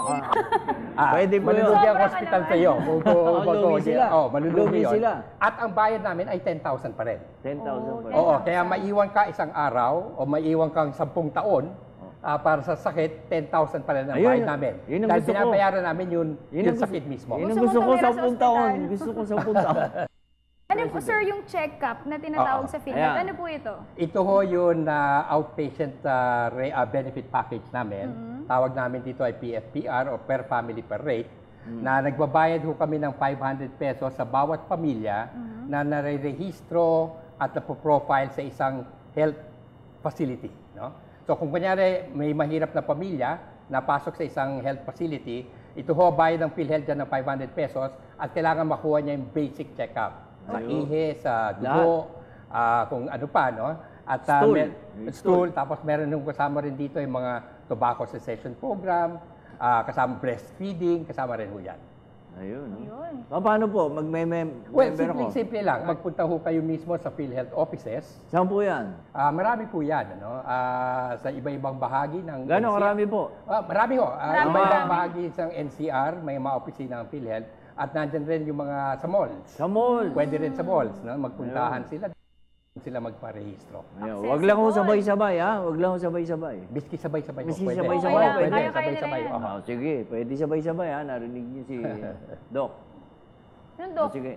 Pwede po yun. malulugi ang Sobra ka hospital naman. sa iyo. Lugi sila. Malulugi Lugi yun. sila. At ang bayad namin ay 10,000 pa rin. 10,000 pa. Oo, kaya maiwan ka isang araw o maiwan kang 10 taon, para sa sakit, 10,000 pa rin ang Ayun, bayad namin. yun ang Dahil gusto ko. binabayaran namin yung ang sakit mismo. Yun ang Gusto gusto mong ko sa tumira sa puntaon. ospital. Gusto ko sa puntaon. Ano po, sir, yung check-up na tinatawag sa PhilHealth? Ayan. Ano po ito? Ito ho yung outpatient benefit package namin. Tawag namin dito ay PFPR o per family per rate na nagbabayad ho kami ng 500 pesos sa bawat pamilya na nare-rehistro at napoprofile sa isang health facility. No? So kung kunyari may mahirap na pamilya na pasok sa isang health facility, ito ho bayad ng PhilHealth dyan ng 500 pesos at kailangan makuha niya yung basic check-up. Sa ihe, sa dugo, kung ano pa, no? At stool. Tapos meron nung kasama rin dito yung mga tobacco cessation program, kasama breastfeeding, kasama rin ho yan. Ayun. Yun. Paano po? Well, Member ako. simple lang. Magpunta ho kayo mismo sa PhilHealth offices. Saan po yan? Marami po yan, ano? Sa iba-ibang bahagi ng Gano'ng NCR. karami po? Marami ho. Marami. Iba-ibang bahagi ng NCR, may mga opisina ng PhilHealth. At nandyan rin yung mga sa malls. Sa mall. Pwede rin sa malls, no? Magpuntahan sila magparehistro. Ayun. Wag lang ho sabay-sabay, ha? Wag lang ho sabay-sabay. Biski sabay-sabay. Biski Pwede. sabay-sabay, Oo, pwede. Kaya sabay-sabay. nila yan. Aha. Sige, pwede sabay-sabay, ha? Narinig niyo si Doc. Yung doc. Sige.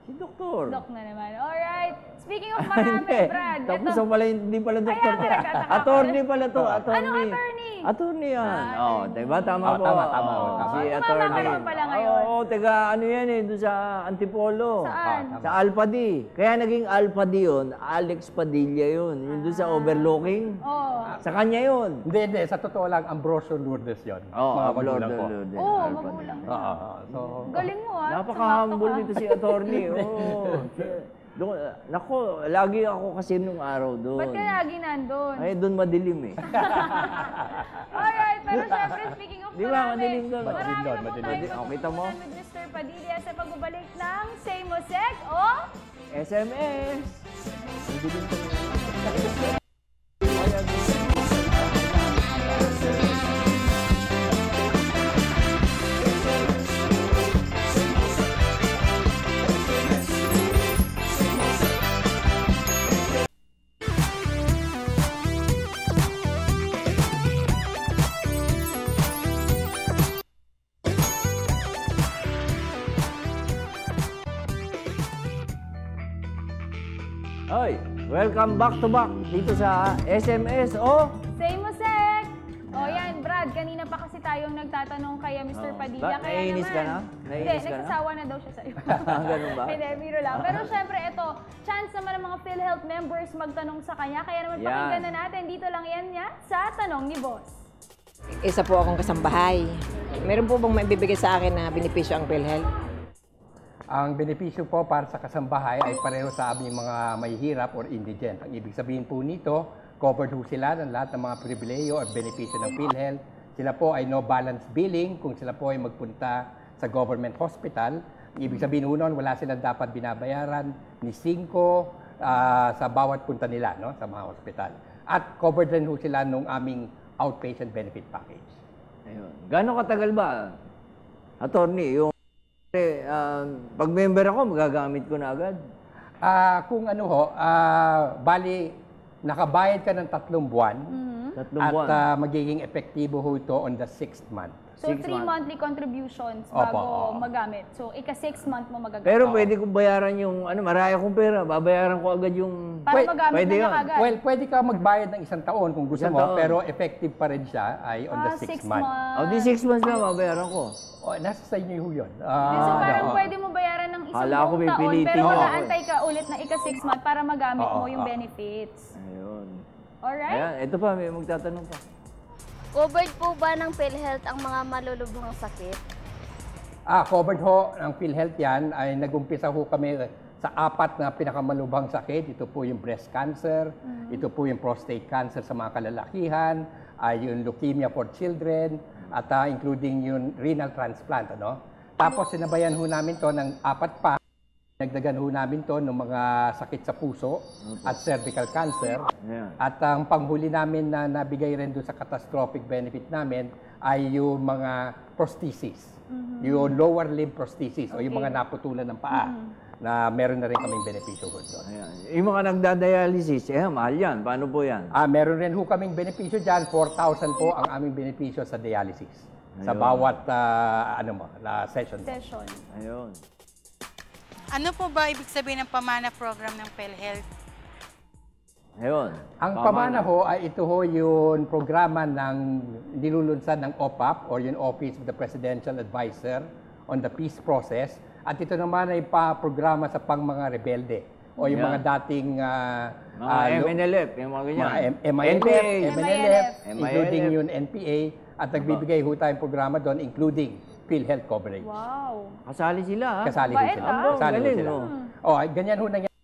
Si Doktor. Doc na naman. Alright. Speaking of marami, Hindi. Brad. Tapos Ito. pala, hindi pala doktor. Kaya nga, nagtataka ako. Attorney pala to. Attorney. Anong attorney? Attorney yan. Oo, diba? Tama Oh, po. tama. Oo, Tama. Si Tumama attorney. ka naman pala ngayon. Oo, taga ano yan eh, doon sa Antipolo. Saan? Sa Alpha D. Kaya naging Alpha D yun, Alex Padilla yun. Yung doon sa overlooking. Oh. Sa kanya yun. Hindi. Sa totoo lang, Ambrosio Lourdes yun. Oo, mga Lord, magulang ko. Lord, Lord, Oh, Alpha D. magulang. Oo. So, Galing mo ah. Napaka-humble nito si attorney. Oo. Nako, lagi ako kasi nung araw doon. Ba't ka lagi nandun? Ay, doon madilim eh. Alright, pero syempre, speaking of Di ba, madilim doon? marami Madilim doon, na po madilim. tayong Oh, kita mo? pagkukunan with Mr. Padilla sa pagbabalik ng Say Mosec o SMS. Ang dilim ko. Hoy, welcome back to back dito sa SMS o Say Mosec. O yan, Brad, kanina pa kasi tayong nagtatanong kay Mr. Oo. Padilla. Kaya Naiinis ka na? Hindi, Naiinis ka na? nagsasawa na daw siya sa'yo. Ganun ba? Hindi, biro lang. Pero syempre, ito, chance naman ng mga PhilHealth members magtanong sa kanya. Kaya naman Yan. pakinggan na natin. Dito lang yan niya sa Tanong ni Boss. Isa po akong kasambahay. Meron po bang maibibigay sa akin na benepisyo ang PhilHealth? ang benepisyo po para sa kasambahay ay pareho sa aming mga mahihirap or indigent. Ang ibig sabihin po nito, covered ho sila ng lahat ng mga pribileyo at benepisyo ng PhilHealth. Sila po ay no balance billing kung sila po ay magpunta sa government hospital. Ang ibig sabihin ho nun, wala silang dapat binabayaran ni 5 sa bawat punta nila no, sa mga hospital. At covered rin ho sila nung aming outpatient benefit package. Ayun. Gano'ng katagal ba, attorney, yung pag member ako, magagamit ko na agad? Kung ano ho, bali, nakabayad ka ng 3 buwan Tatlong at buwan. magiging epektibo ho ito on the 6th month. So, 6 3 months. monthly contributions Opo, bago oo. magamit. So, ika-6 month mo magagamit. Pero pwede kong bayaran yung, maraya kong pera, babayaran ko agad yung... para Wait, magamit pwede na niya yun. kagad. Well, pwede ka magbayad ng 1 taon kung gusto Isang mo, taon. pero effective pa rin siya ay on the 6 6th month. O, di 6 months na, babayaran ko. Nasa sa inyo ho yun. So, parang ano, pwede mo bayaran ng isang Kala ko buong taon, pipilitin pero mo ako mag-aantay ka ulit na ika-6 month para magamit Oo, mo yung oo. benefits. Ayun. Alright? Ayan, ito pa, may magtatanong pa. Covered po ba ng PhilHealth ang mga malulubhang sakit? Covered ho ng PhilHealth yan ay nag-umpisa ho kami sa 4 na pinakamalubhang sakit. Ito po yung breast cancer, ito po yung prostate cancer sa mga kalalakihan, yung leukemia for children, at including yung renal transplant. Ano? Tapos sinabayan ho namin to ng 4 pa. Nagdagan ho namin to ng mga sakit sa puso at cervical cancer. Ayan. At ang panghuli namin na nabigay rin doon sa catastrophic benefit namin ay yung mga prosthesis. Yung lower limb prosthesis o yung mga naputulan ng paa. na meron na rin kaming benepisyo ho doon. Ayan. Yung mga nagda-dialysis, mahal yan. Paano po yan? Meron rin ho kaming benepisyo dyan. 4,000 po ang aming benepisyo sa dialysis. Sa Ayun. bawat session. Ayun. Ano po ba ibig sabihin ng pamana program ng PhilHealth? Ayun. Ang pamana ho ay ito ho yung programa ng nilulunsad ng OPAP or yung Office of the Presidential Advisor on the Peace Process. At ito naman ay programa sa pang mga rebelde o yung mga dating Mga MNLF, yung mga ganyan. mga MILF, including yung NPA. At nagbibigay ho tayong programa doon including PhilHealth coverage. Wow. Kasali sila. Kasali ho Bait, sila. ah. Kasali ho Galing, sila. no? Ay, ganyan ho nangyari.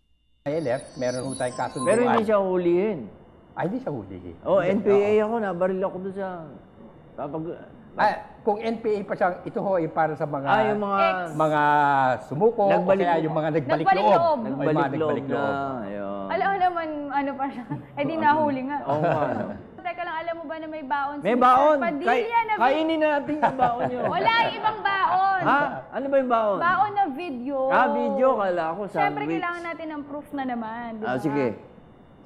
MILF, meron ho tayong kasunduan. Pero hindi siya hulihin. Ay, hindi siya hulihin. NPA ako, nabaril ako doon sa... Kung NPA pa siya, ito ho ay para sa mga yung mga sumuko o kaya yung mga nagbalik loob. Nagbalik loob na. Ayun. Alam mo naman, ano pa siya. Di nahuli nga. Oo nga. Teka lang, alam mo ba na may baon May si Mr. baon. Padilla na Kainin natin yung baon nyo. Wala yung ibang baon. Ha? Ano ba yung baon? Baon na video. Video, kala ko sandwich. Siyempre, kailangan natin ng proof na naman. Di ba? Sige.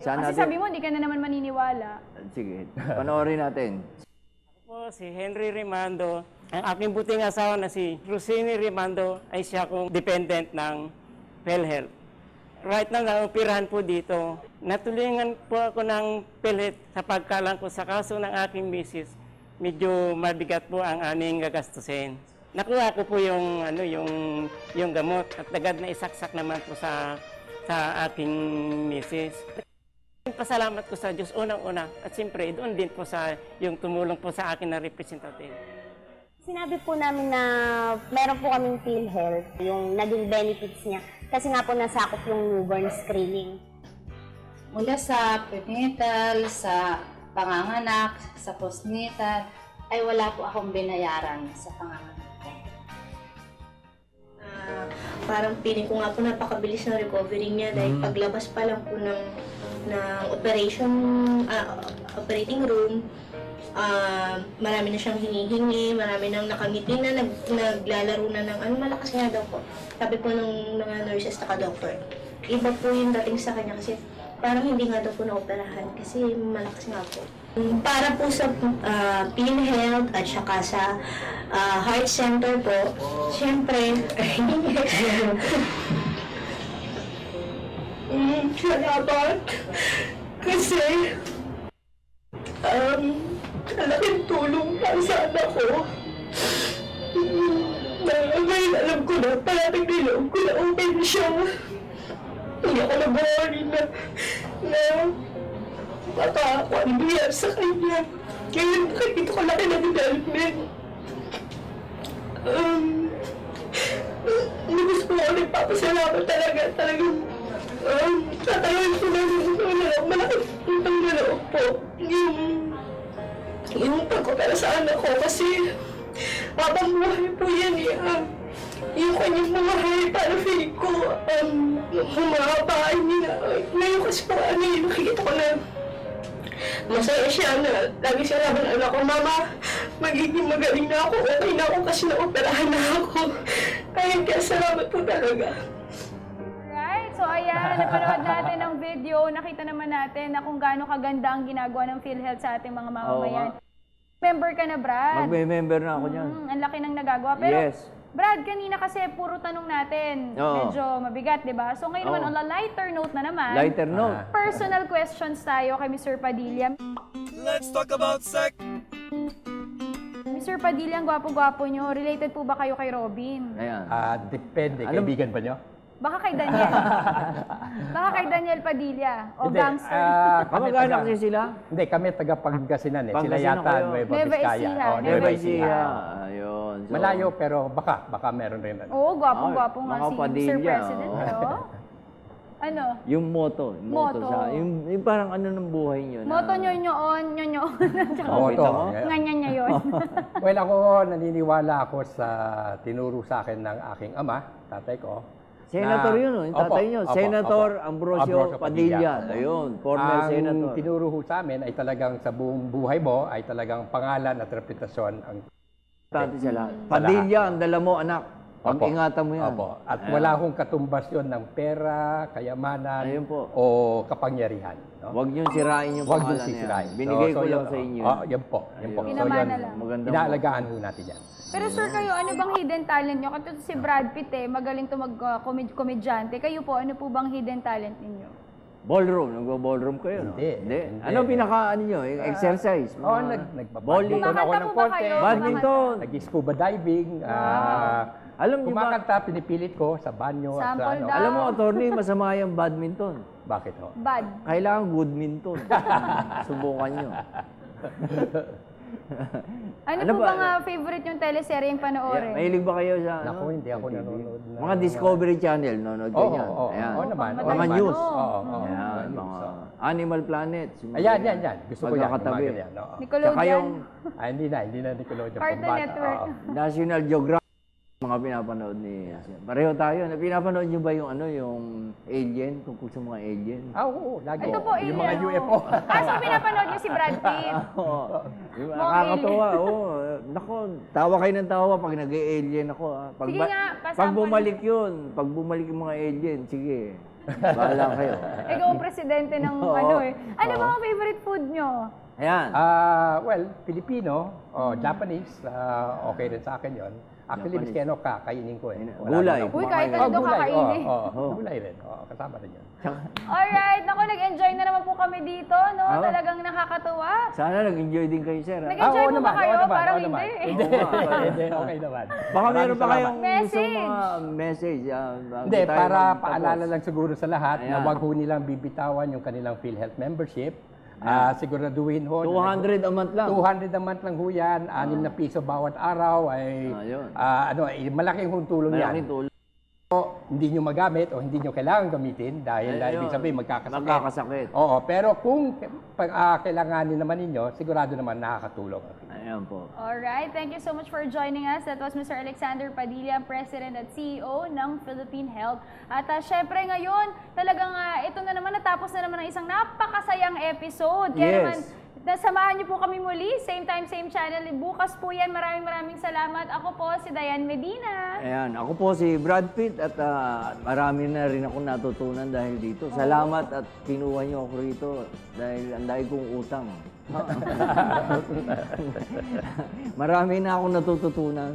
Saan Kasi natin? sabi mo, hindi ka na naman maniniwala. Sige, panoorin natin. Po si Henry Rimando. Ang aking buting asawa na si Rosini Rimando ay siya kong dependent ng PhilHealth. Right now, naoperahan po dito. Natulungan po ako ng PhilHealth sa pagkalang ko sa kaso ng aking misis. Medyo mabigat po ang aming gagastusin. Nakuha ko po yung gamot at agad na isaksak naman po sa aking misis. Pasalamat ko sa Diyos unang-una at siyempre doon din po sa yung tumulong po sa akin na representative. Sinabi po namin na meron po kaming PhilHealth, yung naging benefits niya. Kasi nga po nasakop yung newborn screening. Mula sa prenatal, sa panganganak, sa postnatal, ay wala po akong binayaran sa panganganak ko. Parang feeling ko nga po napakabilis ng recovery niya dahil paglabas pa lang po ng operating room, marami na siyang hinihingi, marami nang nakangiti na, naglalaro na ng malakas nga daw po. Sabi po ng mga nurses at doktor, iba po yung dating sa kanya kasi parang hindi nga daw po na-operahan kasi malakas nga po. Para po sa PhilHealth at saka sa heart center po, siyempre, salamat kasi malaking tulong para sa anak ko. Ngayon alam ko na, parating nilog ko na open siya. Hindi ako nag-worry na makakuambiyar sa kanya. Ngayon, nakikita ko laki na development. Gusto ko ulit papasalamat talagang tatawin ko na malaking utang na loob po. Yung pag-opera sa anak ko kasi habang buhay po yan yung kanyang buhay para feeling ko humahaba niya. Ngayon kasi po nakikita ko na masaya siya na lagi siya laban ng anak ko, Mama, magiging magaling na ako, okay na ako kasi naoperahan na ako. Kaya salamat po talaga. Right, so ayan, napanood natin ang video. Nakita naman natin na kung gaano kaganda ang ginagawa ng PhilHealth sa ating mga mamamayan. Member ka na, Brad? Magme-member na ako niyan. Ang laki ng nagagawa. Pero, Yes. Brad, kanina kasi puro tanong natin. Oo. Medyo mabigat, di ba? So ngayon naman, on a lighter note na naman. Lighter note. Personal questions tayo kay Mr. Padilla. Let's talk about sex. Mr. Padilla, ang gwapo-gwapo nyo. Related po ba kayo kay Robin? Ayan. Depende. Kaibigan ba nyo? Baka kay Daniel. Baka kay Daniel Padilla. O Hindi, gangster. Kamag-anak kasi sila? Hindi, kami taga-Pangasinan eh. Sila Pangasinan yata kayo. Nueva Nueva Vizcaya. Ecija. Oh, Nueva Ecija. Ecija. Ayun. So, Malayo pero baka meron rin. Oo, gwapo-gwapo nga mga si Mr. Padilla, President. oo. Oh. Ano? Yung moto. Moto. Yung parang ano ng buhay nyo. Moto nyo-nyo-on, nyo-nyo-on. Moto. Nga-nya yun. Well, ako naniniwala ako sa tinuro sa akin ng aking ama, tatay ko. Senator yun, yung tatay nyo. Senator Ambrosio Padilla. Ayun, former senator. Ang tinuro ho sa amin ay talagang sa buong buhay mo ay talagang pangalan at reputasyon ang Tati sa lahat. Padilla, ang dala mo, anak. Pag-ingatan mo yan. Opo. At wala akong katumbas yun ng pera, kayamanan, Ayun po. o kapangyarihan. No? Huwag niyong sirain yung Huwag pangalan yung na sisirain. yan. Binigay ko lang yun, sa inyo. Yan po. Yan po. Ayun. Pinamana yun, lang. Magandang- inaalagaan ho natin yan. Pero sir, kayo, ano bang hidden talent nyo? Kasi si Brad Pitt magaling to mag-komedyante. Kayo po, ano po bang hidden talent ninyo? Ballroom. Nagbo-ballroom kayo, no? Hindi. Ano pinaka, ano nyo? Yung exercise? Oo, bowling. nagbabadminton ako Kumakanta ng po ba konti. kayo? Badminton. Nag-scuba diving. Alam niyo ba? Kumakanta, pinipilit ko sa banyo. At sa Sample ano. daw. Alam mo, attorney, masama yung badminton. Bakit ho? Bad. Kailangan goodminton. Subukan nyo. Ano, Ano po ba? bang favorite yung teleserye yung panoorin? Mahilig ba kayo sa Naku, ano? hindi ako sa TV? nanonood na- Mga Discovery Channel, nanonood kayo yan. Ayan. Oo naman. Pang oo Mga naman. news. Oo, Ayan, news, mga oo. Animal Planet. yung mga Ayan, ganyan. yan. Gusto ko yan. Magkakatabi. Mga ganyan, oo. Nickelodeon. Tsaka yung Hindi na Nickelodeon. Cartoon Pambata, Network. oo. National Geographic. Mga pinapanood ni... Pareho tayo. Pinapanood nyo ba yung ano, yung Alien? Tungkol sa mga alien? Oo, lagi. Ito po, Yung mga alien. UFO. So pinapanood nyo si Brad Pitt. Oo. Yung Mga nakakatawa, oo. Nako, tawa kayo ng tawa pag nag-alien ako. Pag, Sige nga, kasama pag bumalik yun, pag bumalik yung mga alien, sige. Bahala kayo. Ikaw ang presidente ng Oo. ano eh. Ano Oo. ba ang favorite food nyo? Ayan. Well, Filipino o Japanese, okay rin sa akin yon. Actually, Japanese. miski ano, kakainin ko eh. Gulay. Uy, kahit Kumakain ano ka. daw kakainin. Gulay rin. Kasama rin yun. Alright, naku, nag-enjoy na naman po kami dito, no? Oo. Talagang nakakatuwa. Sana nag-enjoy din kayo, sir. ha? Nag-enjoy oo mo ba naman, kayo? oo naman, Parang oo naman. hindi. Hindi, Oo nga. hindi, okay naman. Baka meron pa kayong Message. gusto mga message. bago Hindi, tayo para magtapos. paalala lang siguro sa lahat na Ayan. wag ho nilang bibitawan yung kanilang PhilHealth membership. Siguraduhin ho. 200 a month lang. 200 a month lang ho yan. 6 na piso bawat araw ay Ayun. malaking hong tulong yan. Malaking tulong. O, hindi nyo magamit o hindi nyo kailangan gamitin dahil Ayun. ibig sabihin magkakasakit. Magkakasakit. Oo, pero kung kailanganin naman ninyo, sigurado naman nakakatulong. Ayan po. Alright, thank you so much for joining us. That was Mr. Alexander Padilla, President at CEO ng Philippine Health. At syempre ngayon, talagang ito na naman, natapos na naman ang isang napakasayang episode. Kaya Yes. naman, nasamahan niyo po kami muli, same time, same channel. Bukas po yan. Maraming salamat. Ako po si Diane Medina. Ayan, ako po si Brad Pitt at marami na rin ako natutunan dahil dito. Salamat at kinuha niyo ako rito dahil ang dahil kong utang. Marami na akong natututunan.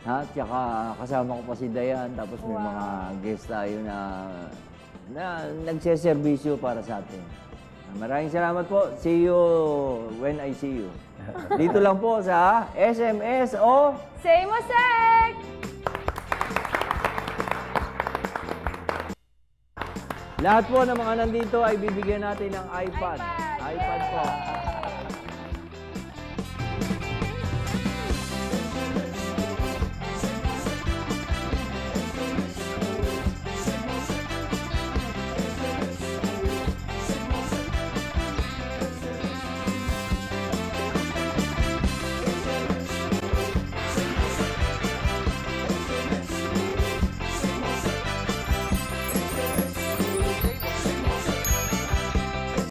Tsaka kasama ko pa si Diane, tapos may mga guest tayo na nagseservisyo para sa atin. Maraming salamat po. See you when I see you. Dito lang po sa SMS o Say mo, Sek! lahat po ng mga nandito ay bibigyan natin ng iPad. iPad, iPad po. yay!